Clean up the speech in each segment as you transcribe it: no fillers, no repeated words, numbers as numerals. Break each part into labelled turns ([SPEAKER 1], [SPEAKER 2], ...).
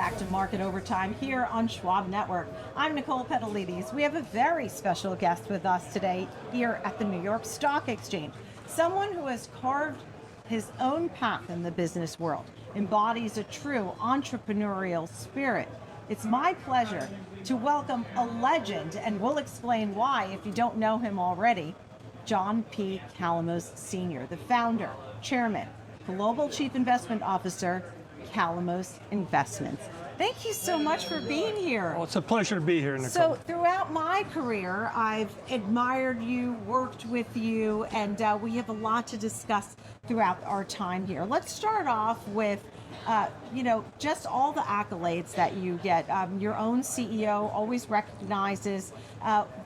[SPEAKER 1] back to Market Overtime here on Schwab Network. I'm Nicole Petallides. We have a very special guest with us today here at the New York Stock Exchange. Someone who has carved his own path in the business world, embodies a true entrepreneurial spirit. It's my pleasure to welcome a legend, and we'll explain why if you don't know him already, John P. Calamos Sr., the founder, chairman, Global Chief Investment Officer, Calamos Investments. Thank you so much for being here.
[SPEAKER 2] Well, it's a pleasure to be here, Nicole.
[SPEAKER 1] So throughout my career, I've admired you, worked with you, and we have a lot to discuss throughout our time here. Let's start off with just all the accolades that you get. Your own CEO always recognizes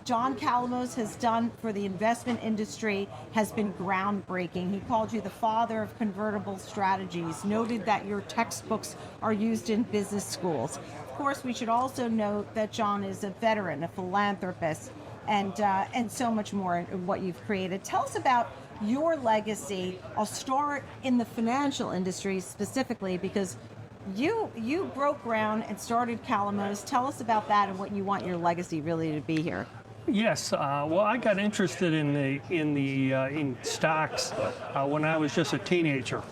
[SPEAKER 1] John Calamos has done for the investment industry has been groundbreaking. He called you the father of convertible strategies, noted that your textbooks are used in business schools. Of course, we should also note that John is a veteran, a philanthropist, and so much more in what you've created. Tell us about your legacy. I'll start in the financial industry specifically because you broke ground and started Calamos. Tell us about that and what you want your legacy really to be here.
[SPEAKER 2] Yes, well, I got interested in stocks when I was just a teenager.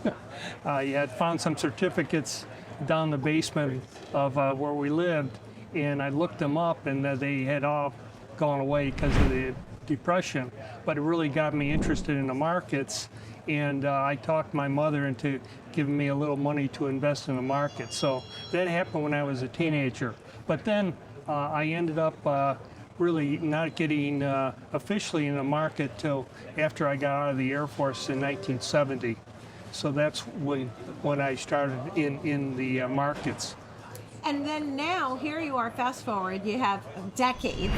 [SPEAKER 2] I had found some certificates down the basement of where we lived, and I looked them up, and they had all gone away because of the Depression, but it really got me interested in the markets, and I talked my mother into giving me a little money to invest in the market. So that happened when I was a teenager. But then I ended up really not getting officially in the market till after I got out of the Air Force in 1970. So that's when I started in the markets.
[SPEAKER 1] And then now, here you are, fast forward, you have decades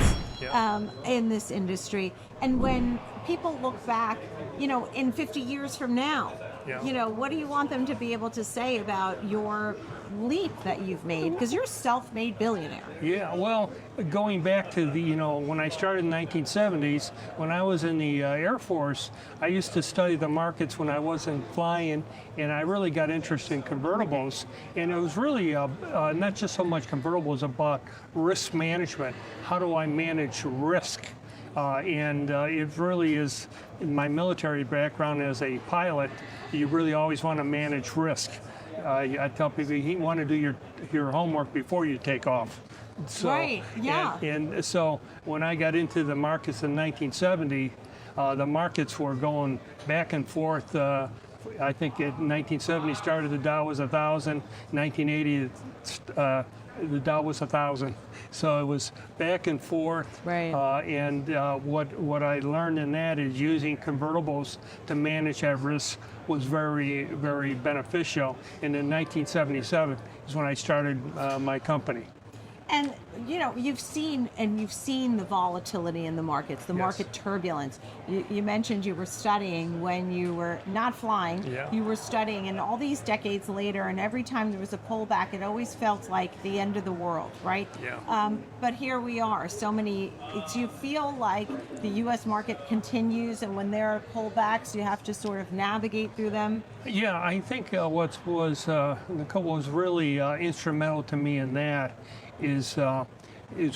[SPEAKER 1] in this industry. And when people look back, in 50 years from now, what do you want them to be able to say about your leap that you've made? Because you're a self-made billionaire.
[SPEAKER 2] Yeah, well, going back to when I started in the 1970s, when I was in the Air Force, I used to study the markets when I wasn't flying, and I really got interested in convertibles. And it was really not just so much convertibles, about risk management. How do I manage risk? It really is, in my military background as a pilot, you really always want to manage risk. I tell people you want to do your homework before you take off. So,
[SPEAKER 1] right, yeah.
[SPEAKER 2] And so when I got into the markets in 1970, the markets were going back and forth. I think in 1970 started, the Dow was 1,000. 1980, the Dow was 1,000. So it was back and forth.
[SPEAKER 1] Right.
[SPEAKER 2] What I learned in that is using convertibles to manage that risk was very, very beneficial. And in 1977 is when I started my company.
[SPEAKER 1] And you've seen the volatility in the markets, the market turbulence. You mentioned you were studying when you were not flying.
[SPEAKER 2] Yeah.
[SPEAKER 1] You were studying, and all these decades later, and every time there was a pullback, it always felt like the end of the world, right?
[SPEAKER 2] Yeah.
[SPEAKER 1] But here we are. Do you feel like the U.S. market continues, and when there are pullbacks, you have to sort of navigate through them?
[SPEAKER 2] Yeah, I think what was really instrumental to me in that is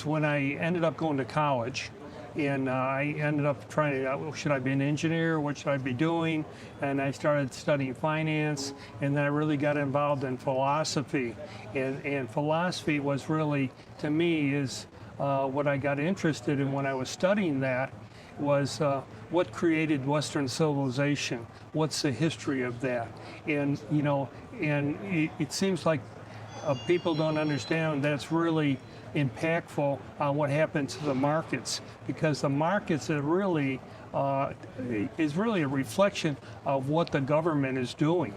[SPEAKER 2] when I ended up going to college, and I ended up trying to, should I be an engineer? What should I be doing? And I started studying finance, and then I really got involved in philosophy. And philosophy was really, to me, is what I got interested in when I was studying that was what created Western civilization? What's the history of that? And, it seems like people don't understand that's really impactful on what happens to the markets, because the markets are really is really a reflection of what the government is doing.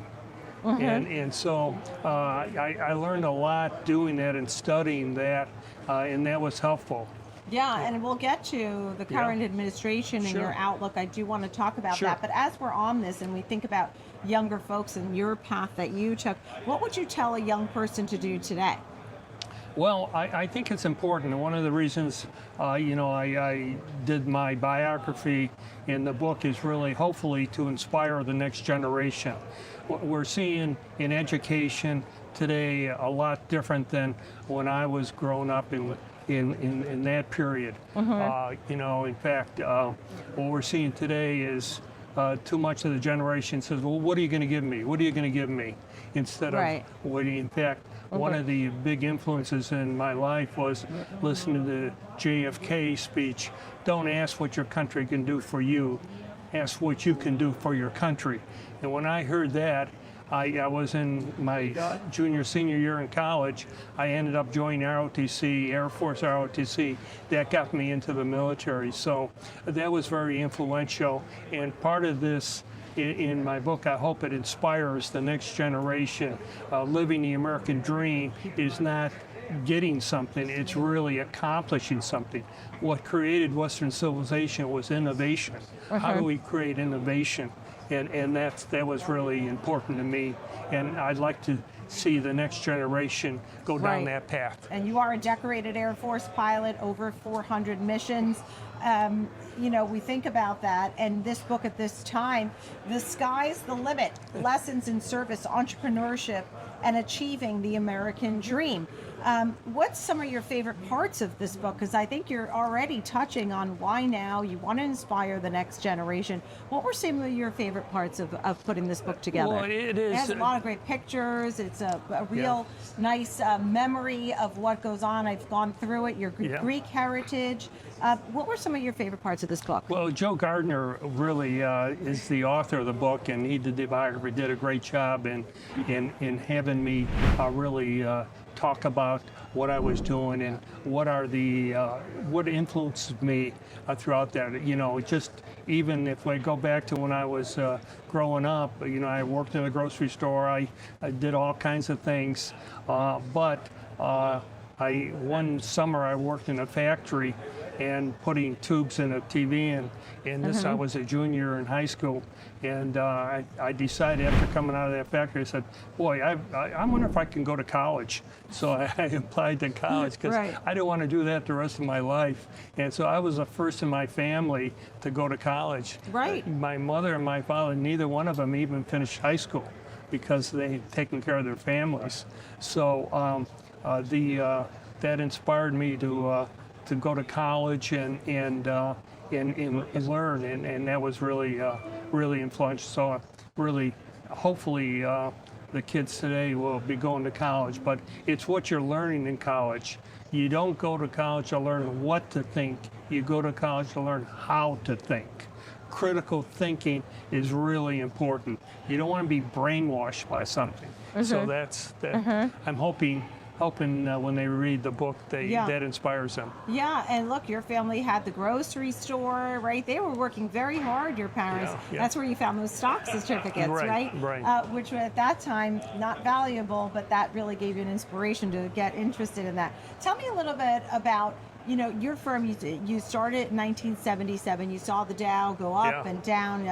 [SPEAKER 2] Mm-hmm. And so I learned a lot doing that and studying that, and that was helpful.
[SPEAKER 1] Yeah, and we'll get to the current administration and your outlook. I do want to talk about that. But as we're on this and we think about younger folks and your path that you took, what would you tell a young person to do today?
[SPEAKER 2] Well, I think it's important, and one of the reasons, I did my biography in the book is really, hopefully, to inspire the next generation. What we're seeing in education today a lot different than when I was growing up in that period. You know, in fact, what we're seeing today is too much of the generation says, well, what are you going to give me? What are you going to give me? Instead
[SPEAKER 1] Right.
[SPEAKER 2] of what, in fact, one of the big influences in my life was listening to the JFK speech. Don't ask what your country can do for you. Ask what you can do for your country. And when I heard that, I was in my senior year in college. I ended up joining ROTC, Air Force ROTC. That got me into the military. So that was very influential. And part of this in my book, I hope it inspires the next generation. Living the American dream is not getting something, it's really accomplishing something. What created Western civilization was innovation. How do we create innovation? And that was really important to me. And I'd like to see the next generation go down that path.
[SPEAKER 1] And you are a decorated Air Force pilot, over 400 missions. You know, we think about that, and this book at this time, The Sky's the Limit, Lessons in Service, Entrepreneurship, and Achieving the American Dream. What's some of your favorite parts of this book? Because I think you're already touching on why now you want to inspire the next generation. What were some of your favorite parts of putting this book together?
[SPEAKER 2] Well, it
[SPEAKER 1] has a lot of great pictures. It's a real nice memory of what goes on. I've gone through it, your Greek heritage. What were some of your favorite parts of this book?
[SPEAKER 2] Well, Joe Gardner really is the author of the book, and he did the biography, did a great job in having me really talk about what I was doing and what are the what influenced me throughout that. You know, just even if I go back to when I was growing up, you know, I worked in a grocery store. I did all kinds of things, but one summer I worked in a factory and putting tubes in a TV, and this I was a junior in high school, and I decided after coming out of that factory, I said, boy, I wonder if I can go to college. So I applied to college because I didn't want to do that the rest of my life, and so I was the first in my family to go to college. My mother and my father, neither one of them even finished high school because they had taken care of their families. So that inspired me to go to college and learn, and that was really influential. So really, hopefully, the kids today will be going to college, but it's what you're learning in college. You don't go to college to learn what to think. You go to college to learn how to think. Critical thinking is really important. You don't want to be brainwashed by something. So that's that. I'm hoping when they read the book, that inspires them.
[SPEAKER 1] Yeah, and look, your family had the grocery store, right? They were working very hard, your parents. That's where you found those stock certificates, right? Which were at that time not valuable, but that really gave you an inspiration to get interested in that. Tell me a little bit about, you know, your firm. You started in 1977. You saw the Dow go up and down,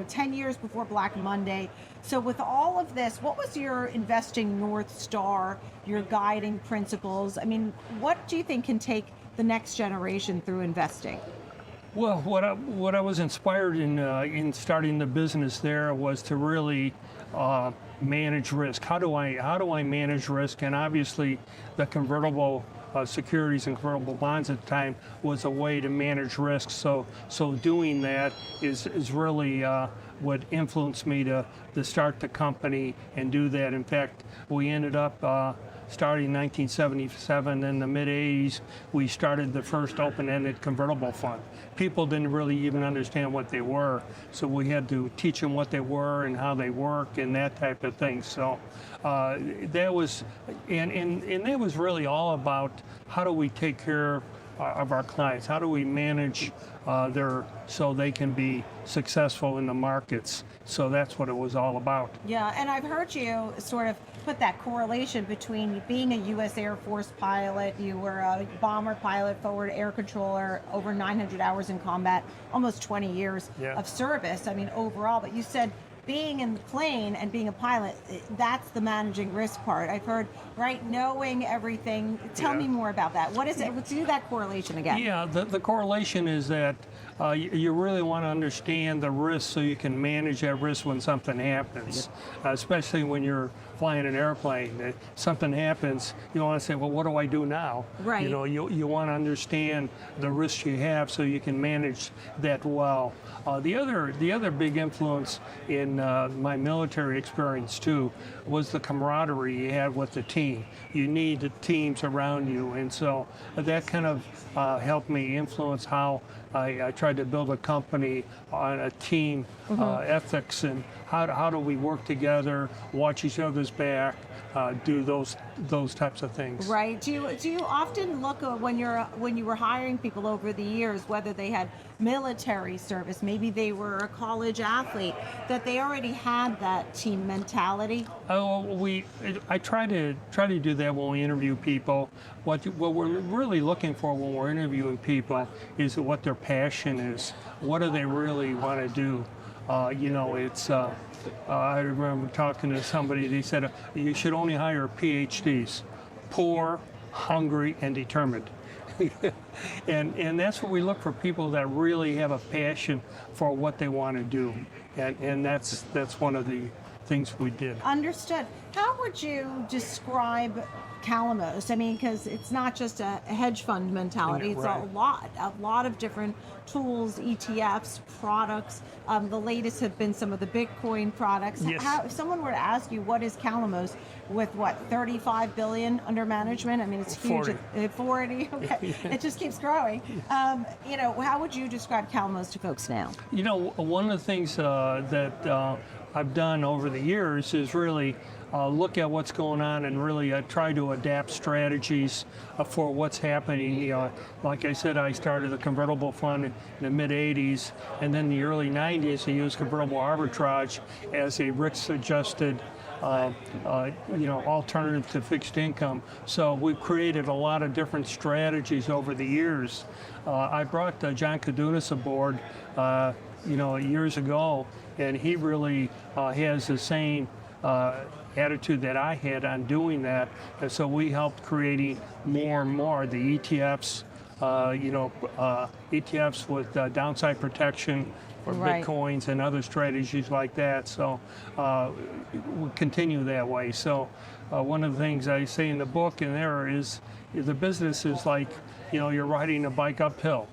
[SPEAKER 1] 10 years before Black Monday. So with all of this, what was your investing North Star, your guiding principles? I mean, what do you think can take the next generation through investing?
[SPEAKER 2] Well, what I was inspired in starting the business there was to really manage risk. How do I manage risk? And obviously, the convertible securities and convertible bonds at the time was a way to manage risk. So doing that is really what influenced me to start the company and do that. In fact, we ended up starting in 1977. In the mid-'80s, we started the first open-ended convertible fund. People didn't really even understand what they were, so we had to teach them what they were and how they work and that type of thing. So that was, and that was really all about how do we take care of our clients? How do we manage so they can be successful in the markets? So that's what it was all about.
[SPEAKER 1] Yeah, and I've heard you sort of put that correlation between being a U.S. Air Force pilot. You were a bomber pilot, forward air controller, over 900 hours in combat, almost 20 years of service, I mean, overall. But you said being in the plane and being a pilot, that's the managing risk part. I've heard, right, knowing everything. Tell me more about that. What is it? Let's do that correlation again.
[SPEAKER 2] Yeah, the correlation is that you really want to understand the risk so you can manage that risk when something happens, especially when you're flying an airplane. Something happens, you want to say, well, what do I do now?
[SPEAKER 1] Right.
[SPEAKER 2] You want to understand the risks you have so you can manage that well. The other big influence in my military experience too was the camaraderie you had with the team. You need the teams around you, and so that kind of helped me influence how I tried to build a company on a team ethics and how do we work together, watch each other's back, do those types of things.
[SPEAKER 1] Right. Do you often look at when you were hiring people over the years, whether they had military service, maybe they were a college athlete, that they already had that team mentality?
[SPEAKER 2] I try to do that when we interview people. What we're really looking for when we're interviewing people is what their passion is. What do they really want to do? I remember talking to somebody, they said, you should only hire PhDs, poor, hungry, and determined. and that's what we look for, people that really have a passion for what they want to do. And that's one of the things we did.
[SPEAKER 1] Understood. How would you describe Calamos? I mean, because it's not just a hedge fund mentality. It's
[SPEAKER 2] right.
[SPEAKER 1] a lot of different tools, ETFs, products. The latest have been some of the Bitcoin products.
[SPEAKER 2] Yes.
[SPEAKER 1] If someone were to ask you, what is Calamos with 35 billion under management? I mean, it's huge. 40. Okay. It just keeps growing. How would you describe Calamos to folks now?
[SPEAKER 2] One of the things that I've done over the years is really look at what's going on and really try to adapt strategies for what's happening. Like I said, I started a convertible fund in the mid-'80s, and then in the early '90s I used convertible arbitrage as a risk-adjusted alternative to fixed income. So we've created a lot of different strategies over the years. I brought John Cadunas aboard years ago, and he really has the same attitude that I had on doing that. And so we helped creating more and more the ETFs, ETFs with downside protection for
[SPEAKER 1] right.
[SPEAKER 2] Bitcoins and other strategies like that. So we continue that way. So one of the things I say in the book in there is the business is like, you're riding a bike uphill.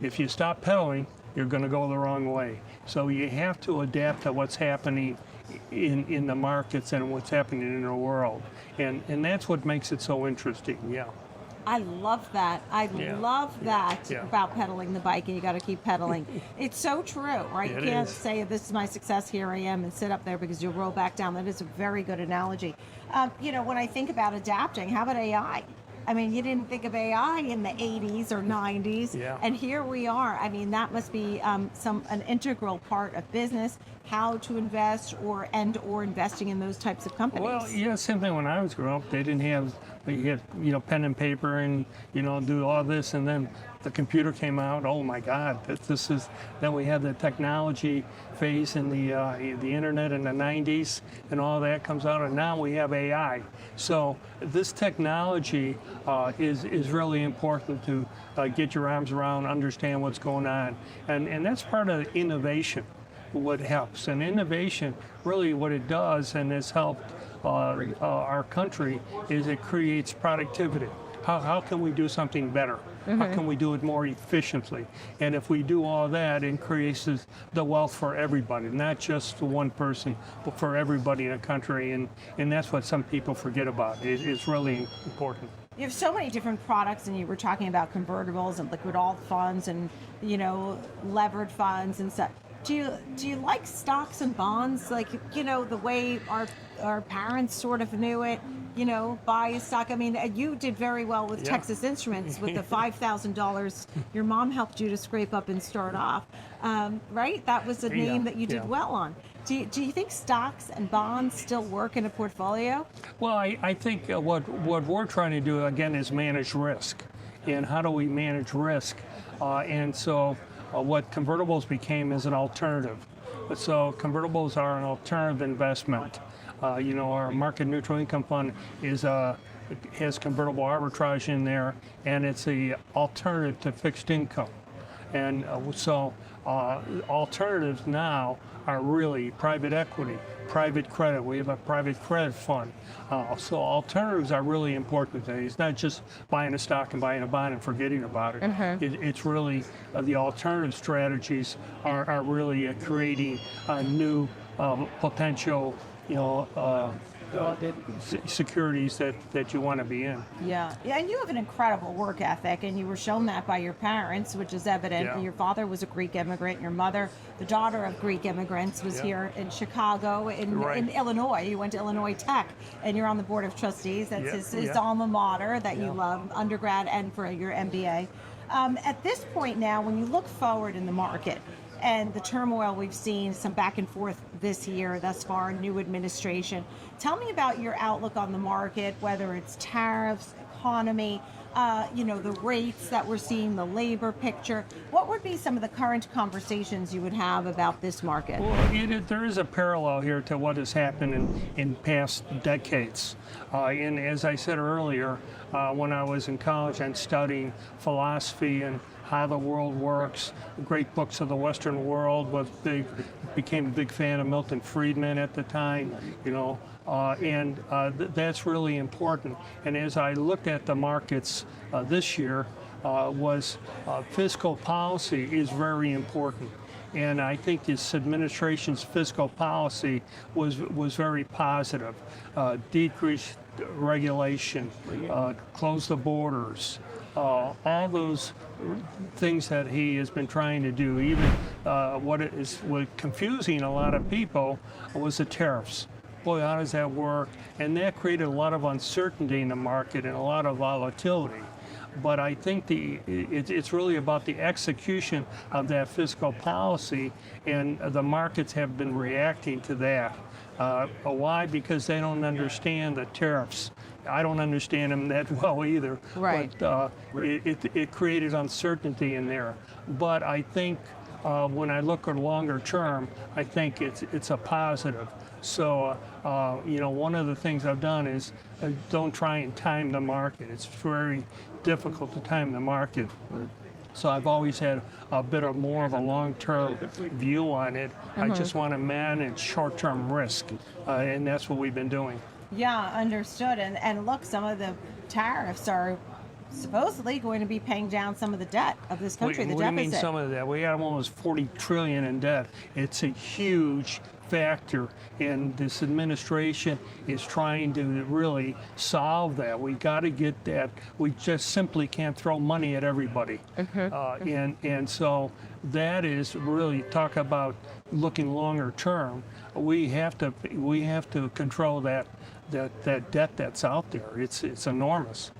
[SPEAKER 2] If you stop pedaling, you're going to go the wrong way. So you have to adapt to what's happening in the markets and what's happening in the world. And that's what makes it so interesting, yeah.
[SPEAKER 1] I love that. Love that about pedaling the bike, and you got to keep pedaling. It's so true, right? You can't say, this is my success, here I am, and sit up there, because you'll roll back down. That is a very good analogy. When I think about adapting, how about AI? I mean, you didn't think of AI in the 80s or 90s, and here we are. I mean, that must be an integral part of business, how to invest or investing in those types of companies.
[SPEAKER 2] Well, same thing when I was growing up. They didn't have, you had, pen and paper and, do all this, and then the computer came out. Oh my God, then we had the technology phase in the internet in the 90s, and all that comes out, and now we have AI. So this technology is really important to get your arms around, understand what's going on, and that's part of innovation. What helps, and innovation, really what it does and has helped our country, is it creates productivity. How can we do something better? Mm-hmm. How can we do it more efficiently? And if we do all that, it increases the wealth for everybody, not just for one person, but for everybody in the country. And that's what some people forget about. It's really important.
[SPEAKER 1] You have so many different products, and you were talking about convertibles and liquid alt funds and levered funds and stuff. Do you like stocks and bonds, like the way our parents sort of knew it? Buy a stock. I mean, you did very well with Texas Instruments with the $5,000 your mom helped you to scrape up and start off, right? That was a name that you did well on. Do you think stocks and bonds still work in a portfolio? Well,
[SPEAKER 2] I think what we're trying to do again is manage risk, and how do we manage risk? And so what convertibles became is an alternative. So convertibles are an alternative investment. Our market neutral income fund has convertible arbitrage in there, and it's an alternative to fixed income. And so alternatives now are really private equity, private credit. We have a private credit fund. So alternatives are really important today. It's not just buying a stock and buying a bond and forgetting about it. It's really the alternative strategies are really creating new potential, securities that you want to be in.
[SPEAKER 1] Yeah, and you have an incredible work ethic, and you were shown that by your parents, which is evident.
[SPEAKER 2] Yeah.
[SPEAKER 1] Your father was a Greek immigrant. Your mother, the daughter of Greek immigrants, was here in Chicago, in Illinois. You went to Illinois Tech, and you're on the board of trustees. That's his alma mater that you love, undergrad and for your MBA. At this point now, when you look forward in the market, and the turmoil we've seen, some back and forth this year thus far, new administration. Tell me about your outlook on the market, whether it's tariffs, economy, the rates that we're seeing, the labor picture. What would be some of the current conversations you would have about this market?
[SPEAKER 2] Well, there is a parallel here to what has happened in past decades. And as I said earlier, when I was in college and studying philosophy and how the world works, great books of the Western world, became a big fan of Milton Friedman at the time, that's really important. And as I looked at the markets this year, fiscal policy is very important. And I think this administration's fiscal policy was very positive. Decrease regulation, close the borders, all those things that he has been trying to do. Even what confusing a lot of people was the tariffs. Boy, how does that work? And that created a lot of uncertainty in the market and a lot of volatility. But I think it's really about the execution of that fiscal policy, and the markets have been reacting to that. Why? Because they don't understand the tariffs. I don't understand them that well either.
[SPEAKER 1] Right.
[SPEAKER 2] But it created uncertainty in there. But I think when I look at longer term, I think it's a positive. So, one of the things I've done is don't try and time the market. It's very difficult to time the market. So I've always had a bit of more of a long-term view on it. I just want to manage short-term risk, and that's what we've been doing.
[SPEAKER 1] Yeah, understood. And look, some of the tariffs are supposedly going to be paying down some of the debt of this country, the deficit.
[SPEAKER 2] What do you mean some of that? We have almost 40 trillion in debt. It's a huge factor, and this administration is trying to really solve that. We got to get that. We just simply can't throw money at everybody. And so that is really, talk about looking longer term. We have to control that debt that's out there. It's enormous.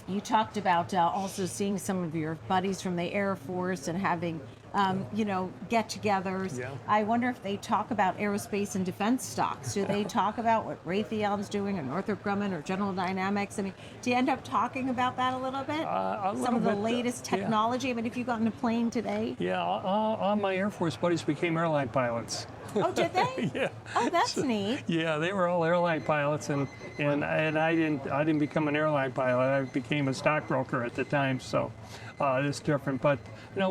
[SPEAKER 1] You talked about also seeing some of your buddies from the Air Force and having, get-togethers.
[SPEAKER 2] Yeah.
[SPEAKER 1] I wonder if they talk about aerospace and defense stocks. Do they talk about what Raytheon's doing or Northrop Grumman or General Dynamics? I mean, do you end up talking about that a little bit? Some of the latest technology?
[SPEAKER 2] Yeah.
[SPEAKER 1] I mean, if you got on a plane today?
[SPEAKER 2] Yeah, all my Air Force buddies became airline pilots.
[SPEAKER 1] Oh, did they?
[SPEAKER 2] Yeah.
[SPEAKER 1] Oh, that's neat.
[SPEAKER 2] Yeah, they were all airline pilots, and I didn't become an airline pilot. I became a stockbroker at the time, so it's different. But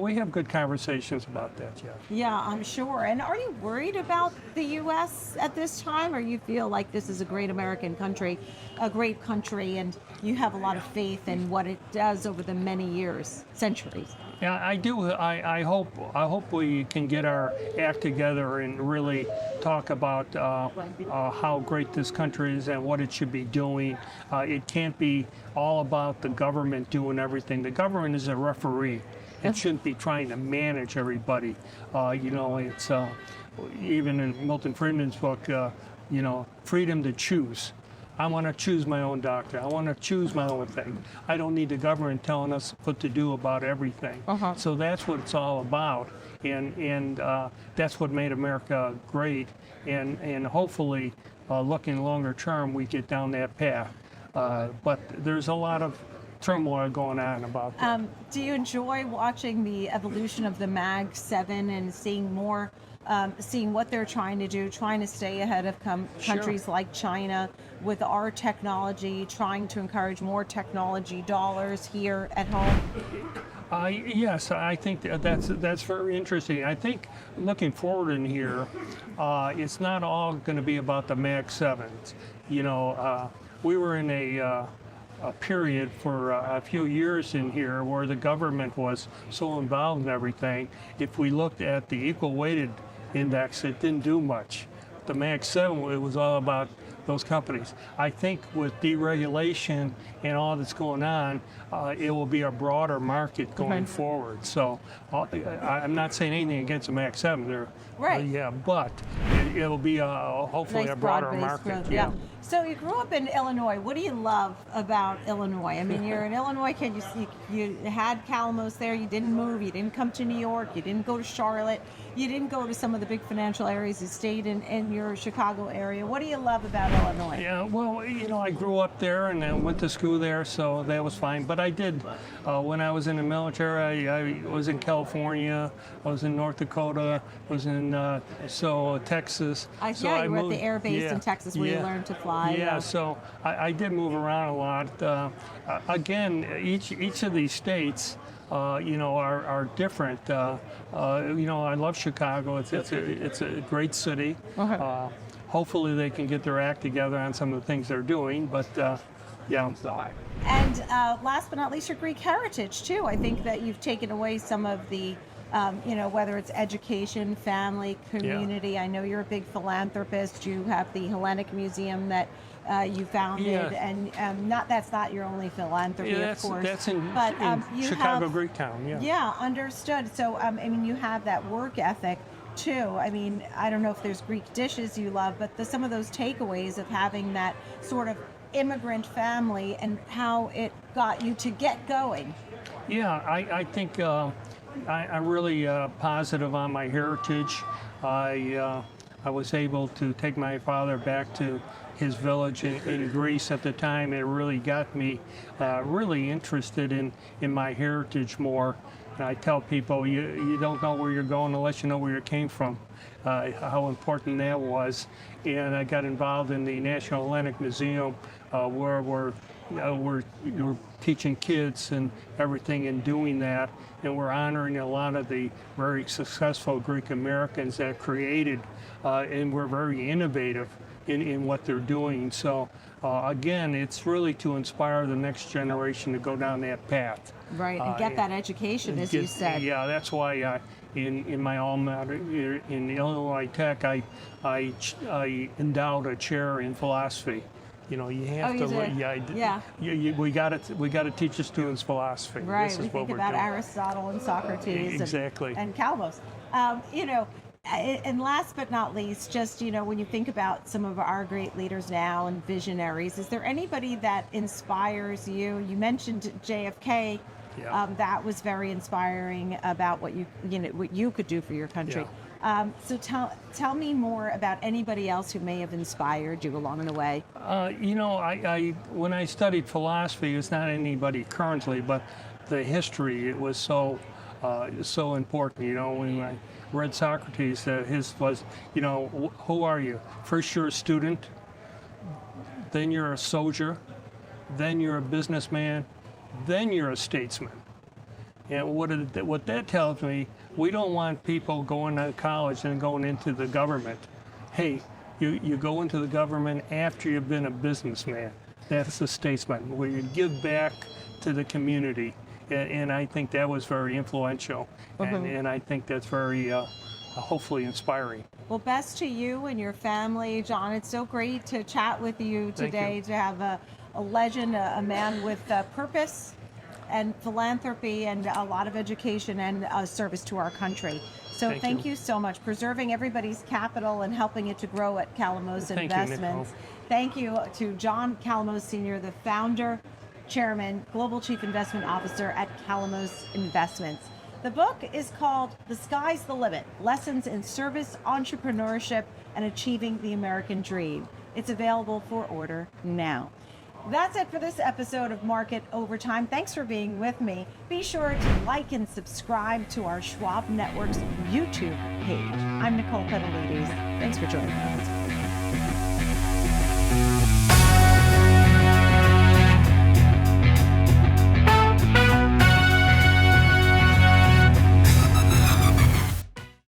[SPEAKER 2] we have good conversations about that. Yeah.
[SPEAKER 1] Yeah, I'm sure. And are you worried about the U.S. at this time, or you feel like this is a great American country, a great country, and you have a lot of faith in what it does over the many years, centuries?
[SPEAKER 2] Yeah, I do. I hope we can get our act together and really talk about how great this country is and what it should be doing. It can't be all about the government doing everything. The government is a referee. It shouldn't be trying to manage everybody. It's even in Milton Friedman's book, freedom to choose. I want to choose my own doctor. I want to choose my own thing. I don't need the government telling us what to do about everything. So that's what it's all about, and that's what made America great. And hopefully, looking longer term, we get down that path. But there's a lot of turmoil going on about that.
[SPEAKER 1] Do you enjoy watching the evolution of the Mag 7 and seeing more? Seeing what they're trying to do, trying to stay ahead of countries like China with our technology, trying to encourage more technology dollars here at home?
[SPEAKER 2] Yes, I think that's very interesting. I think looking forward in here, it's not all going to be about the Max 7s. You know, we were in a period for a few years in here where the government was so involved in everything. If we looked at the equal weighted index, it didn't do much. The Max 7, it was all about those companies. I think with deregulation and all that's going on, it will be a broader market going forward. So I'm not saying anything against the Max 7. They're,
[SPEAKER 1] right.
[SPEAKER 2] Yeah, but it'll be hopefully
[SPEAKER 1] nice
[SPEAKER 2] a broader
[SPEAKER 1] broad-based
[SPEAKER 2] market.
[SPEAKER 1] growth, yeah. So you grew up in Illinois. What do you love about Illinois? I mean, you're an Illinois kid. You had Calamos there. You didn't move. You didn't come to New York. You didn't go to Charlotte. You didn't go to some of the big financial areas. You stayed in your Chicago area. What do you love about Illinois?
[SPEAKER 2] Yeah, well, you know, I grew up there and I went to school there, so that was fine. But I did, when I was in the military, I was in California, I was in North Dakota, I was in Texas.
[SPEAKER 1] Yeah, you were at the air base in Texas where you learned to fly.
[SPEAKER 2] Yeah, so I did move around a lot. Again, each of these states, you know, are different. You know, I love Chicago. It's a great city. Hopefully they can get their act together on some of the things they're doing, but yeah.
[SPEAKER 1] And last but not least, your Greek heritage too. I think that you've taken away some of the, you know, whether it's education, family, community. Yeah. I know you're a big philanthropist. You have the Hellenic Museum that you founded, and that's not your only philanthropy, of course.
[SPEAKER 2] That's in Chicago, Greektown. Yeah.
[SPEAKER 1] Yeah, understood. So I mean, you have that work ethic too. I mean, I don't know if there's Greek dishes you love, but some of those takeaways of having that sort of immigrant family and how it got you to get going.
[SPEAKER 2] Yeah, I think I'm really positive on my heritage. I was able to take my father back to his village in Greece at the time. It really got me really interested in my heritage more. And I tell people, you don't know where you're going unless you know where you came from, how important that was. And I got involved in the National Hellenic Museum where we're teaching kids and everything and doing that. And we're honoring a lot of the very successful Greek Americans that created, and we're very innovative in what they're doing. So again, it's really to inspire the next generation to go down that path.
[SPEAKER 1] Right, and get that education, as you said.
[SPEAKER 2] Yeah, that's why in my alma mater in Illinois Tech, I endowed a chair in philosophy. You know, you have to. We got to teach the students philosophy.
[SPEAKER 1] Right.
[SPEAKER 2] This is
[SPEAKER 1] we
[SPEAKER 2] what
[SPEAKER 1] think
[SPEAKER 2] we're
[SPEAKER 1] about
[SPEAKER 2] doing.
[SPEAKER 1] Aristotle and Socrates.
[SPEAKER 2] Exactly.
[SPEAKER 1] And Calamos. You know. And last but not least, just, you know, when you think about some of our great leaders now and visionaries, is there anybody that inspires you? You mentioned JFK.
[SPEAKER 2] Yeah.
[SPEAKER 1] That was very inspiring about what you could do for your country. Yeah. So tell me more about anybody else who may have inspired you along the way.
[SPEAKER 2] You know, I when I studied philosophy, it's not anybody currently, but the history, it was so important. You know, when I read Socrates, his was, you know, who are you? First you're a student, then you're a soldier, then you're a businessman, then you're a statesman. And what that tells me, we don't want people going to college and going into the government. Hey, you go into the government after you've been a businessman. That's a statesman, where you give back to the community. And I think that was very influential, and I think that's very hopefully inspiring.
[SPEAKER 1] Well, best to you and your family, John. It's so great to chat with you today, to have a legend, a man with purpose and philanthropy and a lot of education and service to our country. So thank you so much. Preserving everybody's capital and helping it to grow at Calamos Investments. Thank you to John Calamos Sr., the founder, Chairman, Global Chief Investment Officer at Calamos Investments. The book is called The Sky's the Limit: Lessons in Service, Entrepreneurship, and Achieving the American Dream. It's available for order now. That's it for this episode of Market Overtime. Thanks for being with me. Be sure to like and subscribe to our Schwab Network's YouTube page. I'm Nicole Petallides. Thanks for joining us.